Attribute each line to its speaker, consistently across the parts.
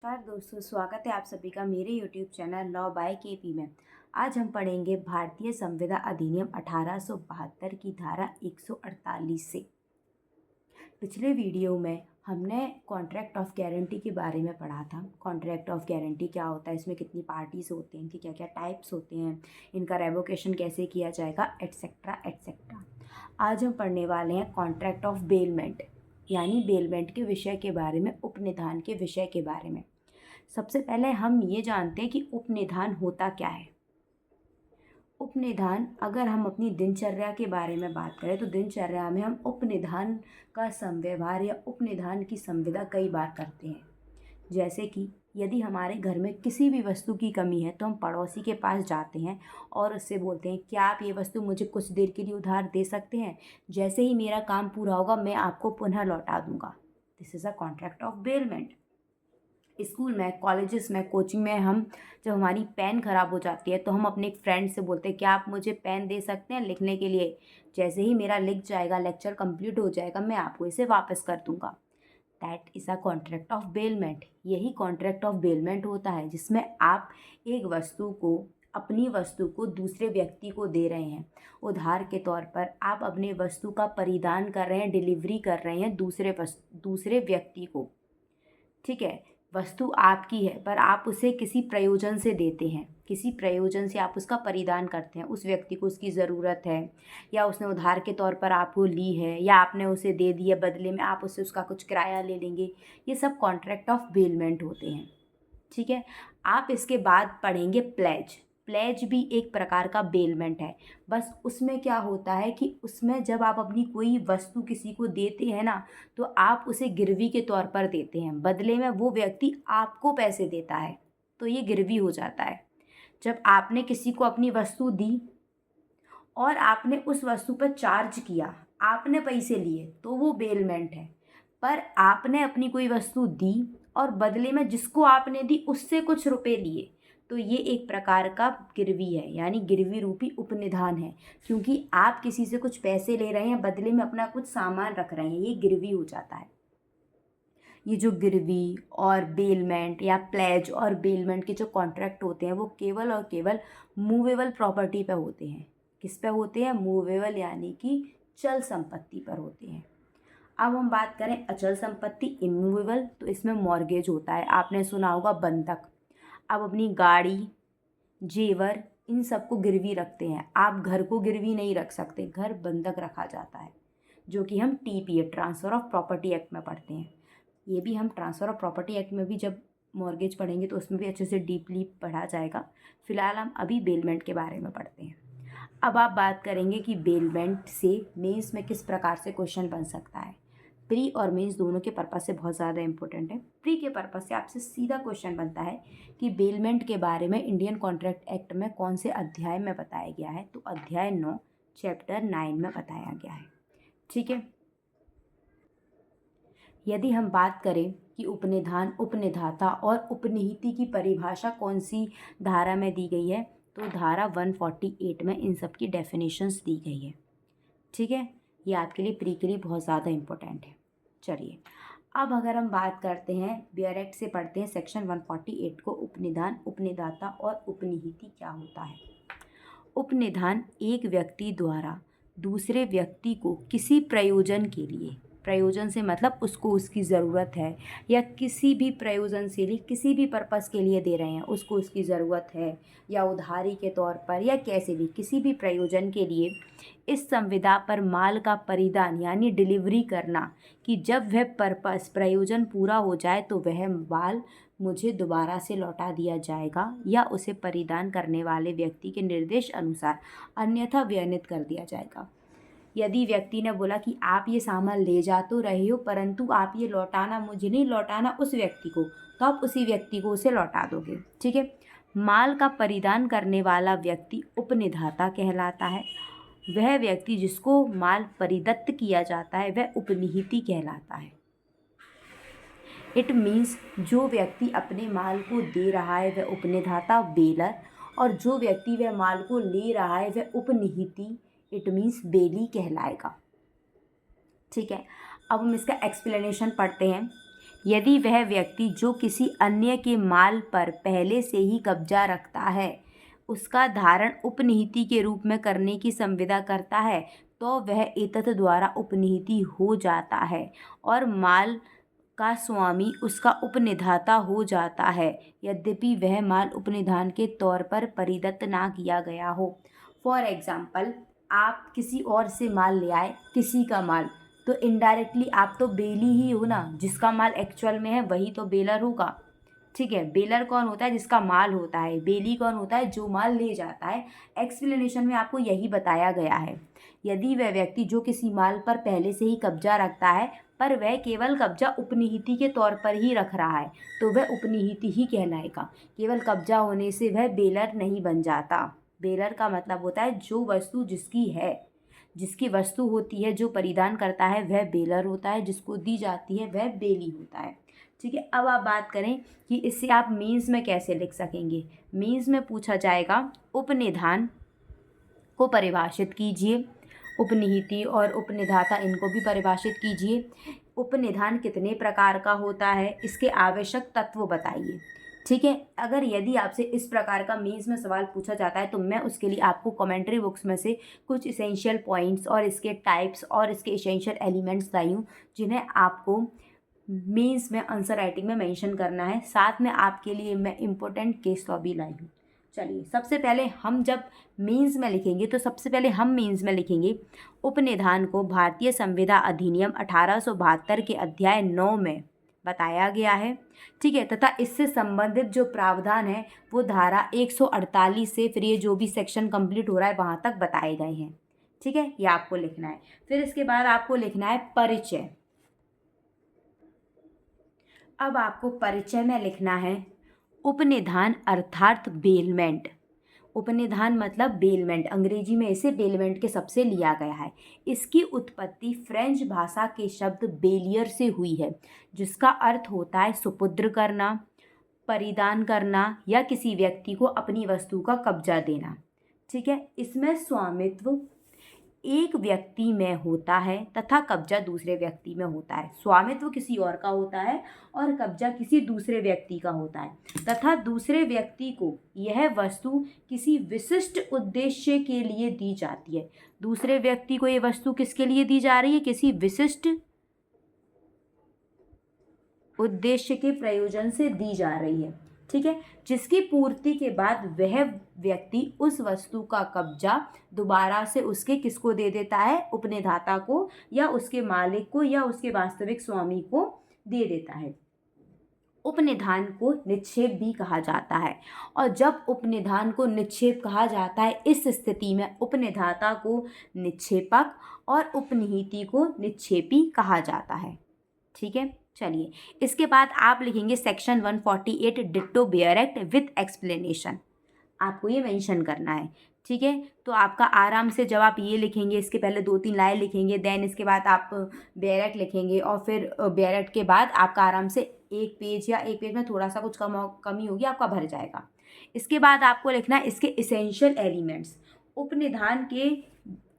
Speaker 1: नमस्कार दोस्तों, स्वागत है आप सभी का मेरे YouTube channel law by KP में। आज हम पढ़ेंगे भारतीय संविदा अधिनियम 1872 की धारा 148 से। पिछले वीडियो में हमने कॉन्ट्रैक्ट ऑफ गारंटी के बारे में पढ़ा था। कॉन्ट्रैक्ट ऑफ गारंटी क्या होता है, इसमें कितनी पार्टीज होते हैं, इनके क्या क्या टाइप्स होते हैं, इनका रेवोकेशन कैसे किया जाएगा, एटसेट्रा एटसेट्रा। आज हम पढ़ने वाले हैं कॉन्ट्रैक्ट ऑफ बेलमेंट, यानी बेलमेंट के विषय के बारे में, उपनिधान के विषय के बारे में। सबसे पहले हम ये जानते हैं कि उपनिधान होता क्या है। उपनिधान, अगर हम अपनी दिनचर्या के बारे में बात करें तो दिनचर्या में हम उपनिधान का संव्यवहार या उपनिधान की संविदा कई बार करते हैं। जैसे कि यदि हमारे घर में किसी भी वस्तु की कमी है तो हम पड़ोसी के पास जाते हैं और उससे बोलते हैं, क्या आप ये वस्तु मुझे कुछ देर के लिए उधार दे सकते हैं? जैसे ही मेरा काम पूरा होगा मैं आपको पुनः लौटा दूंगा। This is a contract of bailment. School में, कॉलेजेस में, कोचिंग में हम जब हमारी पेन ख़राब हो जाती है तो हम अपने एक फ्रेंड से बोलते हैं, क्या आप मुझे पेन दे सकते हैं लिखने के लिए? जैसे ही मेरा लिख जाएगा, लेक्चर कंप्लीट हो जाएगा, मैं आपको इसे वापस कर दूंगा। That is a contract of bailment. यही कॉन्ट्रैक्ट ऑफ बेलमेंट होता है जिसमें आप एक वस्तु को, अपनी वस्तु को दूसरे व्यक्ति को दे रहे हैं उधार के तौर पर। आप अपने वस्तु का परिधान कर रहे हैं, डिलीवरी कर रहे हैं दूसरे व्यक्ति को। ठीक है, वस्तु आपकी है पर आप उसे किसी प्रयोजन से देते हैं, किसी प्रयोजन से आप उसका परिधान करते हैं। उस व्यक्ति को उसकी ज़रूरत है, या उसने उधार के तौर पर आपको ली है, या आपने उसे दे दिया, बदले में आप उससे उसका कुछ किराया ले लेंगे। ये सब कॉन्ट्रैक्ट ऑफ बेलमेंट होते हैं। ठीक है, आप इसके बाद पढ़ेंगे प्लेज। प्लेज भी एक प्रकार का बेलमेंट है। बस उसमें क्या होता है कि उसमें जब आप अपनी कोई वस्तु किसी को देते हैं ना, तो आप उसे गिरवी के तौर पर देते हैं, बदले में वो व्यक्ति आपको पैसे देता है, तो ये गिरवी हो जाता है। जब आपने किसी को अपनी वस्तु दी और आपने उस वस्तु पर चार्ज किया, आपने पैसे लिए, तो वो बेलमेंट है। पर आपने अपनी कोई वस्तु दी और बदले में जिसको आपने दी उससे कुछ रुपए लिए, तो ये एक प्रकार का गिरवी है, यानी गिरवी रूपी उपनिधान है। क्योंकि आप किसी से कुछ पैसे ले रहे हैं, बदले में अपना कुछ सामान रख रहे हैं, ये गिरवी हो जाता है। ये जो गिरवी और बेलमेंट या प्लेज और बेलमेंट के जो कॉन्ट्रैक्ट होते हैं वो केवल और केवल मूवेबल प्रॉपर्टी पे होते हैं। किस पे होते हैं? मूवेबल, यानी कि चल संपत्ति पर होते हैं। अब हम बात करें अचल संपत्ति, इमूवेबल, तो इसमें मॉर्गेज होता है। आपने सुना होगा बंधक। आप अपनी गाड़ी, जेवर, इन सबको गिरवी रखते हैं। आप घर को गिरवी नहीं रख सकते, घर बंधक रखा जाता है, जो कि हम TPA, transfer of property act में पढ़ते हैं। ये भी हम ट्रांसफ़र ऑफ प्रॉपर्टी एक्ट में भी जब मॉर्गेज पढ़ेंगे तो उसमें भी अच्छे से डीपली पढ़ा जाएगा। फिलहाल हम अभी बेलमेंट के बारे में पढ़ते हैं। अब आप बात करेंगे कि बेलमेंट से मेंस में किस प्रकार से क्वेश्चन बन सकता है। प्री और मेंस दोनों के पर्पस से बहुत ज़्यादा इंपॉर्टेंट है। प्री के पर्पस से आपसे सीधा क्वेश्चन बनता है कि बेलमेंट के बारे में इंडियन कॉन्ट्रैक्ट एक्ट में कौन से अध्याय में बताया गया है, तो अध्याय 9 चैप्टर 9 में बताया गया है। ठीक है, यदि हम बात करें कि उपनिधान, उपनिधाता और उपनिहिति की परिभाषा कौन सी धारा में दी गई है, तो धारा 148 में इन सब की डेफिनेशंस दी गई है। ठीक है, ये आपके लिए प्री के लिए बहुत ज़्यादा इम्पोर्टेंट है। चलिए, अब अगर हम बात करते हैं, बियर एक्ट से पढ़ते हैं सेक्शन 148 को, उपनिधान, उपनिधाता और उपनिहिति क्या होता है। उपनिधान एक व्यक्ति द्वारा दूसरे व्यक्ति को किसी प्रयोजन के लिए, प्रयोजन से मतलब उसको उसकी ज़रूरत है, या किसी भी प्रयोजन से लिए, किसी भी पर्पस के लिए दे रहे हैं, उसको उसकी ज़रूरत है, या उधारी के तौर पर, या कैसे भी, किसी भी प्रयोजन के लिए इस संविदा पर माल का परिधान यानी डिलीवरी करना, कि जब वह पर्पस, प्रयोजन पूरा हो जाए तो वह माल मुझे दोबारा से लौटा दिया जाएगा, या उसे परिधान करने वाले व्यक्ति के निर्देश अनुसार अन्यथा व्यनित कर दिया जाएगा। यदि व्यक्ति ने बोला कि आप ये सामान ले जा तो रहे हो, परंतु आप ये लौटाना मुझे नहीं, लौटाना उस व्यक्ति को, तो आप उसी व्यक्ति को उसे लौटा दोगे। ठीक है, माल का परिधान करने वाला व्यक्ति उपनिधाता कहलाता है। वह व्यक्ति जिसको माल परिदत्त किया जाता है वह उपनिहिति कहलाता है। इट मीन्स जो व्यक्ति अपने माल को दे रहा है वह उपनिधाता, बेलर, और जो व्यक्ति वह माल को ले रहा है वह उपनिहिति, इट मीन्स बेली कहलाएगा। ठीक है, अब हम इसका एक्सप्लेनेशन पढ़ते हैं। यदि वह व्यक्ति जो किसी अन्य के माल पर पहले से ही कब्जा रखता है उसका धारण उपनिहिति के रूप में करने की संविदा करता है तो वह एतत् द्वारा उपनिहिति हो जाता है और माल का स्वामी उसका उपनिधाता हो जाता है, यद्यपि वह माल उपनिधान के तौर पर परिदत्त ना किया गया हो। फॉर एग्जाम्पल, आप किसी और से माल ले आए, किसी का माल, तो इनडायरेक्टली आप तो बेली ही हो ना, जिसका माल एक्चुअल में है वही तो बेलर होगा। ठीक है, बेलर कौन होता है? जिसका माल होता है। बेली कौन होता है? जो माल ले जाता है। एक्सप्लेनेशन में आपको यही बताया गया है। यदि वह व्यक्ति जो किसी माल पर पहले से ही कब्जा रखता है पर वह केवल कब्जा उपनिहिति के तौर पर ही रख रहा है तो वह उपनिहिति ही कहलाएगा। केवल कब्जा होने से वह बेलर नहीं बन जाता। बेलर का मतलब होता है जो वस्तु जिसकी है, जिसकी वस्तु होती है, जो परिधान करता है वह बेलर होता है, जिसको दी जाती है वह बेली होता है। ठीक है, अब आप बात करें कि इससे आप मीन्स में कैसे लिख सकेंगे। मीन्स में पूछा जाएगा उपनिधान को परिभाषित कीजिए, उपनिहिति और उपनिधाता इनको भी परिभाषित कीजिए। उपनिधान कितने प्रकार का होता है, इसके आवश्यक तत्व बताइए। ठीक है, अगर यदि आपसे इस प्रकार का मीन्स में सवाल पूछा जाता है तो मैं उसके लिए आपको कमेंट्री बुक्स में से कुछ इसेंशियल पॉइंट्स और इसके टाइप्स और इसके इसेंशियल एलिमेंट्स लाई हूँ जिन्हें आपको मीन्स में आंसर राइटिंग में मेंशन करना है। साथ में आपके लिए मैं इम्पोर्टेंट केस लॉ भी लाई हूँ। चलिए, सबसे पहले हम जब मीन्स में लिखेंगे तो सबसे पहले हम मीन्स में लिखेंगे उपनिधान को भारतीय संविदा अधिनियम 1872 के अध्याय 9 में बताया गया है। ठीक है, तथा इससे संबंधित जो प्रावधान है वो धारा 148 से फिर ये जो भी सेक्शन कंप्लीट हो रहा है वहाँ तक बताए गए हैं। ठीक है, ये आपको लिखना है। फिर इसके बाद आपको लिखना है परिचय। अब आपको परिचय में लिखना है उपनिधान अर्थात बेलमेंट। उपनिधान मतलब बेलमेंट, अंग्रेजी में इसे बेलमेंट के शब्द से लिया गया है। इसकी उत्पत्ति फ्रेंच भाषा के शब्द बेलियर से हुई है, जिसका अर्थ होता है सुपुत्र करना, परिधान करना या किसी व्यक्ति को अपनी वस्तु का कब्जा देना। ठीक है, इसमें स्वामित्व एक व्यक्ति में होता है तथा कब्जा दूसरे व्यक्ति में होता है। स्वामित्व किसी और का होता है और कब्जा किसी दूसरे व्यक्ति का होता है तथा दूसरे व्यक्ति को यह वस्तु किसी विशिष्ट उद्देश्य के लिए दी जाती है। दूसरे व्यक्ति को यह वस्तु किसके लिए दी जा रही है? किसी विशिष्ट उद्देश्य के प्रयोजन से दी जा रही है। ठीक है, जिसकी पूर्ति के बाद वह व्यक्ति उस वस्तु का कब्जा दोबारा से उसके किसको दे देता है? उपनिधाता को या उसके मालिक को या उसके वास्तविक स्वामी को दे देता है। उपनिधान को निक्षेप भी कहा जाता है और जब उपनिधान को निक्षेप कहा जाता है इस स्थिति में उपनिधाता को निक्षेपक और उपनिहिति को निक्षेपी कहा जाता है। ठीक है, चलिए इसके बाद आप लिखेंगे section 148 ditto bare act with explanation. आपको ये मेंशन करना है। ठीक है, तो आपका आराम से जब आप ये लिखेंगे, इसके पहले 2-3 लाइन लिखेंगे, देन इसके बाद आप बेयर एक्ट लिखेंगे और फिर बेयर एक्ट के बाद आपका आराम से एक पेज या एक पेज में थोड़ा सा कुछ कमी होगी आपका भर जाएगा। इसके बाद आपको लिखना है इसके इसेंशियल एलिमेंट्स। उपनिधान के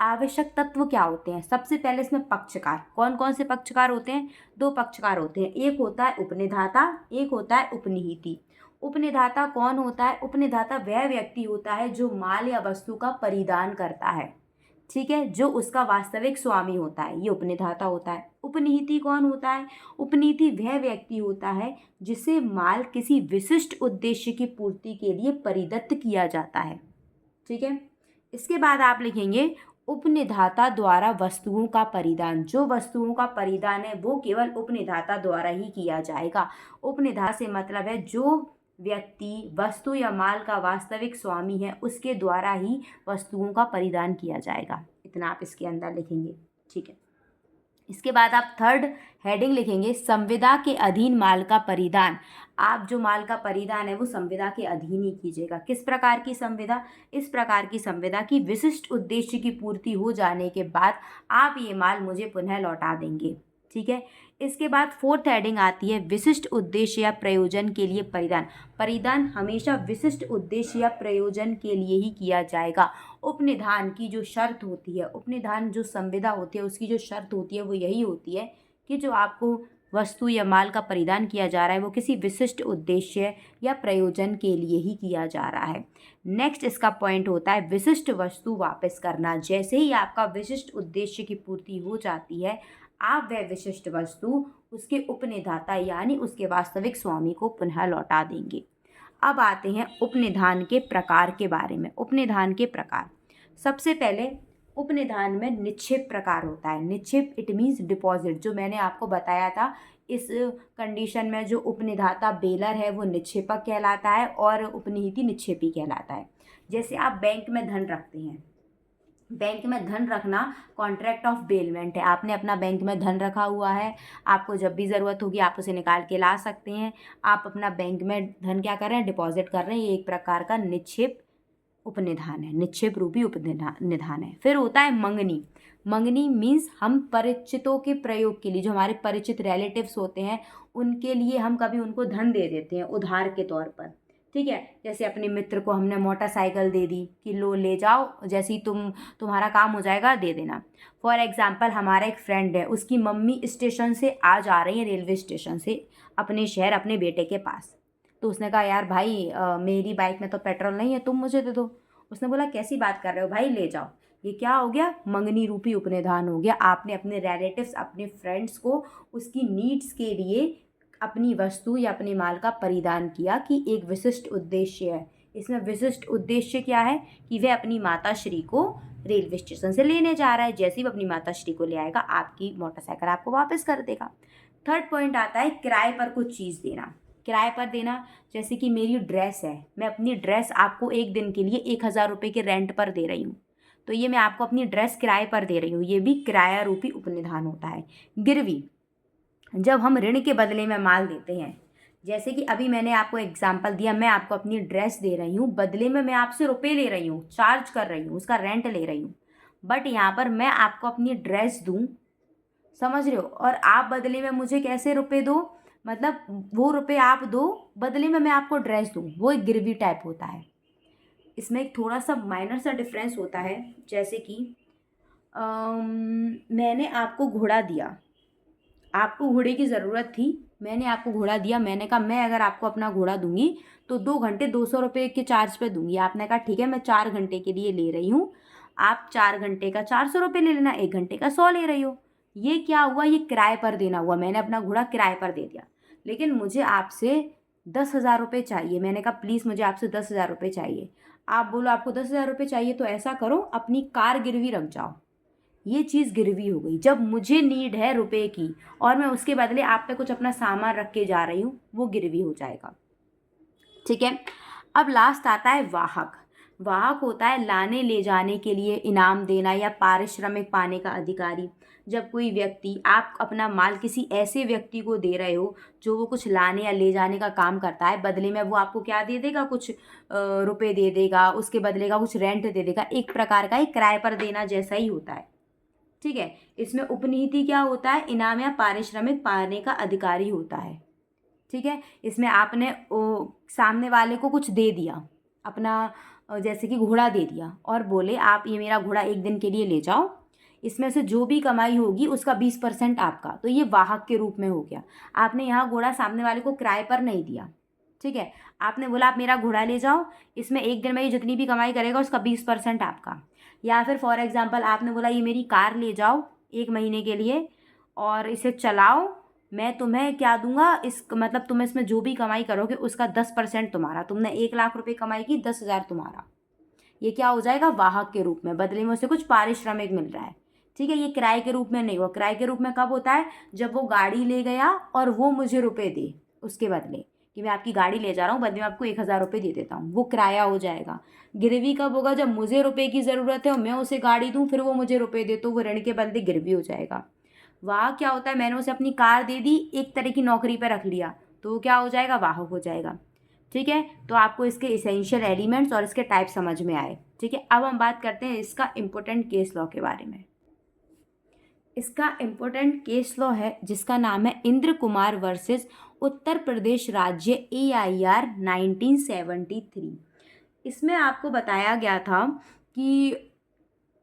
Speaker 1: आवश्यक तत्व क्या होते हैं? सबसे पहले इसमें पक्षकार। कौन कौन से पक्षकार होते हैं? 2 पक्षकार होते हैं, एक होता है उपनिधाता, एक होता है उपनिहिति। उपनिधाता कौन होता है? उपनिधाता वह व्यक्ति होता है जो माल या वस्तु का परिधान करता है। ठीक है, जो उसका वास्तविक स्वामी होता है, ये उपनिधाता होता है। उपनिहिति कौन होता है? उपनिहिति वह व्यक्ति होता है जिसे माल किसी विशिष्ट उद्देश्य की पूर्ति के लिए परिदत्त किया जाता है। ठीक है, इसके बाद आप लिखेंगे उपनिधाता द्वारा वस्तुओं का परिधान। जो वस्तुओं का परिधान है वो केवल उपनिधाता द्वारा ही किया जाएगा। उपनिधाता से मतलब है जो व्यक्ति वस्तु या माल का वास्तविक स्वामी है उसके द्वारा ही वस्तुओं का परिधान किया जाएगा। इतना आप इसके अंदर लिखेंगे। ठीक है, इसके बाद आप थर्ड हेडिंग लिखेंगे संविदा के अधीन माल का परिधान। आप जो माल का परिधान है वो संविदा के अधीन ही कीजिएगा। किस प्रकार की संविदा? इस प्रकार की संविदा की विशिष्ट उद्देश्य की पूर्ति हो जाने के बाद आप ये माल मुझे पुनः लौटा देंगे। ठीक है, इसके बाद फोर्थ हेडिंग आती है विशिष्ट उद्देश्य या प्रयोजन के लिए परिधान। परिधान हमेशा विशिष्ट उद्देश्य या प्रयोजन के लिए ही किया जाएगा। उपनिधान की जो शर्त होती है, उपनिधान जो संविदा होती है उसकी जो शर्त होती है वो यही होती है कि जो आपको वस्तु या माल का परिधान किया जा रहा है वो किसी विशिष्ट उद्देश्य या प्रयोजन के लिए ही किया जा रहा है। नेक्स्ट इसका पॉइंट होता है विशिष्ट वस्तु वापस करना। जैसे ही आपका विशिष्ट उद्देश्य की पूर्ति हो जाती है, आप वह विशिष्ट वस्तु उसके उपनिधाता यानी उसके वास्तविक स्वामी को पुनः लौटा देंगे। अब आते हैं उपनिधान के प्रकार के बारे में। उपनिधान के प्रकार, सबसे पहले उपनिधान में निक्षेप प्रकार होता है। निक्षेप इट मीन्स डिपॉजिट। जो मैंने आपको बताया था, इस कंडीशन में जो उपनिधाता बेलर है वो निक्षेपक कहलाता है और उपनिहिती निक्षेपी कहलाता है। जैसे आप बैंक में धन रखते हैं, बैंक में धन रखना कॉन्ट्रैक्ट ऑफ बेलमेंट है। आपने अपना बैंक में धन रखा हुआ है, आपको जब भी ज़रूरत होगी आप उसे निकाल के ला सकते हैं। आप अपना बैंक में धन क्या कर रहे हैं, डिपॉजिट कर रहे हैं। ये एक प्रकार का निक्षेप उपनिधान है, निक्षेप रूपी उपनिधान है। फिर होता है मंगनी। मंगनी मीन्स हम परिचितों के प्रयोग के लिए, जो हमारे परिचित रिलेटिव्स होते हैं उनके लिए हम कभी उनको धन दे देते हैं उधार के तौर पर। ठीक है, जैसे अपने मित्र को हमने मोटरसाइकिल दे दी कि लो ले जाओ, जैसे ही तुम्हारा काम हो जाएगा दे देना। फॉर एग्जाम्पल हमारा एक फ्रेंड है, उसकी मम्मी स्टेशन से आ जा रही है, रेलवे स्टेशन से अपने शहर अपने बेटे के पास। तो उसने कहा यार भाई मेरी बाइक में तो पेट्रोल नहीं है, तुम मुझे दे दो। उसने बोला कैसी बात कर रहे हो भाई, ले जाओ। ये क्या हो गया, मंगनी रूपी उपनिधान हो गया। आपने अपने रिलेटिव्स, अपने फ्रेंड्स को उसकी नीड्स के लिए अपनी वस्तु या अपने माल का परिधान किया कि एक विशिष्ट उद्देश्य है। इसमें विशिष्ट उद्देश्य क्या है कि वह अपनी माता श्री को रेलवे स्टेशन से लेने जा रहा है। जैसे ही वह अपनी माता श्री को ले आएगा, आपकी मोटरसाइकिल आपको वापस कर देगा। थर्ड पॉइंट आता है किराए पर कुछ चीज़ देना। किराए पर देना, जैसे कि मेरी ड्रेस है, मैं अपनी ड्रेस आपको एक दिन के लिए 1,000 रुपये के रेंट पर दे रही हूँ, तो ये मैं आपको अपनी ड्रेस किराए पर दे रही हूँ। ये भी किराया रूपी उपनिधान होता है। गिरवी, जब हम ऋण के बदले में माल देते हैं, जैसे कि अभी मैंने आपको एग्जांपल दिया, मैं आपको अपनी ड्रेस दे रही हूँ, बदले में मैं आपसे रुपए ले रही हूँ, चार्ज कर रही हूँ, उसका रेंट ले रही हूँ। बट यहाँ पर मैं आपको अपनी ड्रेस दूँ, समझ रहे हो, और आप बदले में मुझे कैसे रुपए दो, मतलब वो रुपए आप दो, बदले में मैं आपको ड्रेस दूँ, वो एक गिरवी टाइप होता है। इसमें एक थोड़ा सा माइनर सा डिफरेंस होता है। जैसे कि मैंने आपको घोड़ा दिया, आपको घोड़े की ज़रूरत थी, मैंने आपको घोड़ा दिया। मैंने कहा मैं अगर आपको अपना घोड़ा दूंगी तो 2 घंटे 200 रुपये के चार्ज पे दूंगी। आपने कहा ठीक है, मैं 4 घंटे के लिए ले रही हूँ, आप 4 घंटे का 400 रुपये ले लेना, 1 घंटे का 100 ले रही हो। ये क्या हुआ, ये किराए पर देना हुआ। मैंने अपना घोड़ा किराए पर दे दिया, लेकिन मुझे आपसे 10,000 रुपये चाहिए। मैंने कहा प्लीज़ मुझे आपसे 10,000 रुपये चाहिए। आप बोलो आपको 10,000 रुपये चाहिए, तो ऐसा करो अपनी कार गिरवी रख जाओ। ये चीज़ गिरवी हो गई। जब मुझे नीड है रुपए की और मैं उसके बदले आप पे कुछ अपना सामान रख के जा रही हूँ, वो गिरवी हो जाएगा। ठीक है, अब लास्ट आता है वाहक। वाहक होता है लाने ले जाने के लिए इनाम देना या पारिश्रमिक पाने का अधिकारी। जब कोई व्यक्ति, आप अपना माल किसी ऐसे व्यक्ति को दे रहे हो जो वो कुछ लाने या ले जाने का काम करता है, बदले में वो आपको क्या दे देगा, कुछ रुपए दे देगा, उसके बदले का कुछ रेंट दे देगा। एक प्रकार का एक किराए पर देना जैसा ही होता है। ठीक है, इसमें उपनीति क्या होता है, इनाम या पारिश्रमिक पाने का अधिकारी होता है। ठीक है, इसमें आपने सामने वाले को कुछ दे दिया, अपना जैसे कि घोड़ा दे दिया और बोले आप ये मेरा घोड़ा एक दिन के लिए ले जाओ, इसमें से जो भी कमाई होगी उसका 20% आपका। तो ये वाहक के रूप में हो गया। आपने यहाँ घोड़ा सामने वाले को किराए पर नहीं दिया। ठीक है, आपने बोला आप मेरा घोड़ा ले जाओ, इसमें एक दिन में ये जितनी भी कमाई करेगा उसका 20% आपका। या फिर फॉर एग्जांपल आपने बोला ये मेरी कार ले जाओ 1 महीने के लिए और इसे चलाओ, मैं तुम्हें क्या दूंगा, इस मतलब तुम इसमें जो भी कमाई करोगे उसका 10% तुम्हारा। तुमने 1,00,000 रुपये कमाई की, 10,000 तुम्हारा। ये क्या हो जाएगा, वाहक के रूप में। बदले में उसे कुछ पारिश्रमिक मिल रहा है। ठीक है, ये किराए के रूप में नहीं हुआ। किराए के रूप में कब होता है, जब वो गाड़ी ले गया और वो मुझे रुपए दे उसके बदले, कि मैं आपकी गाड़ी ले जा रहा हूँ, बदले में आपको 1,000 रुपये दे देता हूँ, वो किराया हो जाएगा। गिरवी कब होगा, जब मुझे रुपए की ज़रूरत है और मैं उसे गाड़ी दूँ, फिर वो मुझे रुपए दे, तो वो ऋण के बदले गिरवी हो जाएगा। वाहक क्या होता है, मैंने उसे अपनी कार दे दी, एक तरह की नौकरी पर रख लिया, तो वो क्या हो जाएगा, वाहक हो जाएगा। ठीक है, तो आपको इसके इसेंशियल एलिमेंट्स और इसके टाइप समझ में आए। ठीक है, अब हम बात करते हैं इसका इम्पोर्टेंट केस लॉ के बारे में। इसका इम्पोर्टेंट केस लॉ है जिसका नाम है इंद्र कुमार वर्सेस उत्तर प्रदेश राज्य AIR 1973। इसमें आपको बताया गया था कि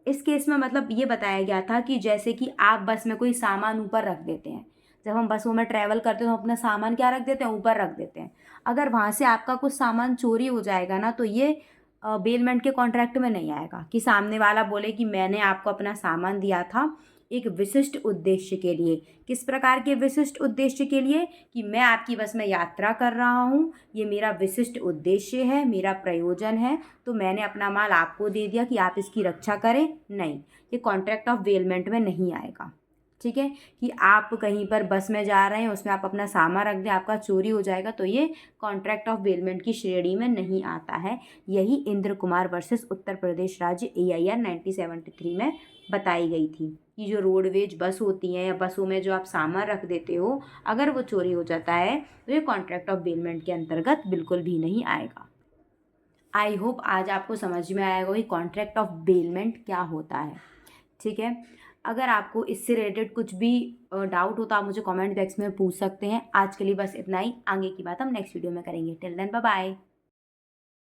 Speaker 1: इस केस में मतलब ये बताया गया था कि जैसे कि आप बस में कोई सामान ऊपर रख देते हैं, जब हम बसों में ट्रैवल करते हैं तो अपना सामान क्या रख देते हैं, ऊपर रख देते हैं। अगर वहाँ से आपका कुछ सामान चोरी हो जाएगा ना, तो ये बेलमेंट के कॉन्ट्रैक्ट में नहीं आएगा कि सामने वाला बोले कि मैंने आपको अपना सामान दिया था एक विशिष्ट उद्देश्य के लिए। किस प्रकार के विशिष्ट उद्देश्य के लिए? कि मैं आपकी बस में यात्रा कर रहा हूँ, ये मेरा विशिष्ट उद्देश्य है, मेरा प्रयोजन है, तो मैंने अपना माल आपको दे दिया कि आप इसकी रक्षा करें। नहीं, ये कॉन्ट्रैक्ट ऑफ बेलमेंट में नहीं आएगा। ठीक है, कि आप कहीं पर बस में जा रहे हैं, उसमें आप अपना सामान रख दें, आपका चोरी हो जाएगा, तो ये कॉन्ट्रैक्ट ऑफ बेलमेंट की श्रेणी में नहीं आता है। यही इंद्र कुमार वर्सेस उत्तर प्रदेश राज्य AIR 1973 में बताई गई थी कि जो रोडवेज बस होती हैं या बसों में जो आप सामान रख देते हो, अगर वो चोरी हो जाता है तो ये कॉन्ट्रैक्ट ऑफ बेलमेंट के अंतर्गत बिल्कुल भी नहीं आएगा। आई होप आज आपको समझ में आएगा कि कॉन्ट्रैक्ट ऑफ बेलमेंट क्या होता है। ठीक है, अगर आपको इससे रिलेटेड कुछ भी डाउट हो तो आप मुझे कमेंट बॉक्स में पूछ सकते हैं। आज के लिए बस इतना ही, आगे की बात हम नेक्स्ट वीडियो में करेंगे। Till then bye bye.